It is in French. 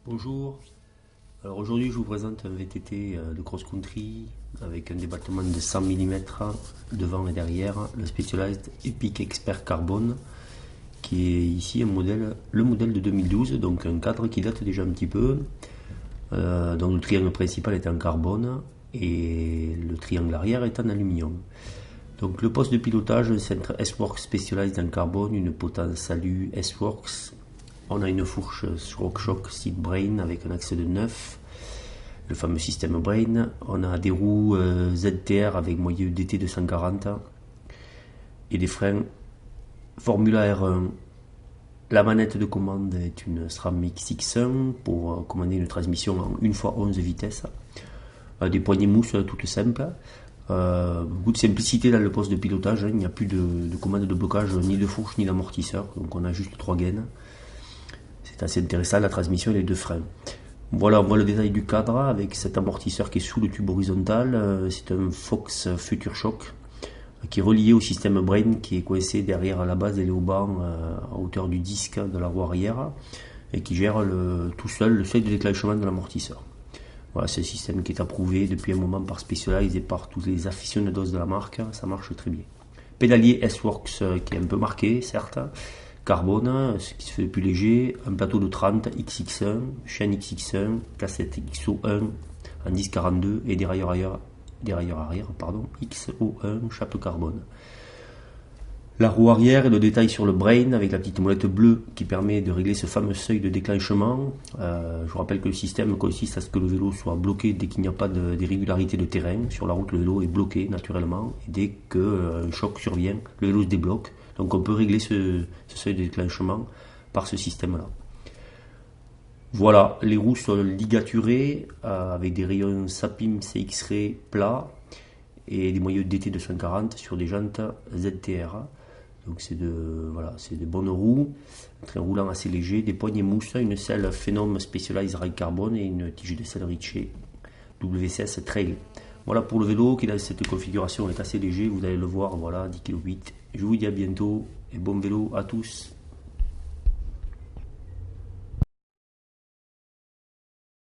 Bonjour, alors aujourd'hui je vous présente un VTT de cross-country avec un débattement de 100 mm devant et derrière, le Specialized Epic Expert Carbone, qui est ici le modèle de 2012, donc un cadre qui date déjà un petit peu, dont le triangle principal est en carbone et le triangle arrière est en aluminium. Donc le poste de pilotage, un centre S-Works Specialized en carbone, une potence Salut S-Works. On a une fourche RockShox Seat Brain avec un axe de 9, le fameux système Brain. On a des roues ZTR avec moyeu DT 240 et des freins Formula R1. La manette de commande est une SRAM XX1 pour commander une transmission en 1x11 vitesses. Des poignées mousse toutes simples. Beaucoup de simplicité dans le poste de pilotage. Il n'y a plus de commande de blocage ni de fourche ni d'amortisseur. Donc on a juste 3 gaines. C'est assez intéressant, la transmission et les deux freins. Voilà, on voit le détail du cadre avec cet amortisseur qui est sous le tube horizontal. C'est un Fox Future Shock qui est relié au système Brain qui est coincé derrière à la base des léobancs à hauteur du disque de la roue arrière et qui gère tout seul le seuil de déclenchement de l'amortisseur. Voilà, c'est un système qui est approuvé depuis un moment par Specialized et par tous les aficionados de la marque. Ça marche très bien. Pédalier S-Works qui est un peu marqué, certes. Carbone, ce qui se fait le plus léger, un plateau de 30 XX1, chaîne XX1, cassette XO1 en 1042 et dérailleur arrière XO1 chape carbone. La roue arrière et le détail sur le Brain avec la petite molette bleue qui permet de régler ce fameux seuil de déclenchement. Je vous rappelle que le système consiste à ce que le vélo soit bloqué dès qu'il n'y a pas d'irrégularité de terrain. Sur la route, le vélo est bloqué naturellement et dès qu'un choc survient, le vélo se débloque. Donc on peut régler ce seuil de déclenchement par ce système-là. Voilà, les roues sont ligaturées avec des rayons Sapim CX-Ray plats et des moyeux DT 240 sur des jantes ZTR. Donc c'est des bonnes roues, un train roulant assez léger, des poignées mousse, une selle Phenom Specialized Rail Carbone et une tige de selle Ritchey WCS Trail. Voilà pour le vélo qui dans cette configuration est assez léger, vous allez le voir, voilà, 10 kg. Je vous dis à bientôt et bon vélo à tous.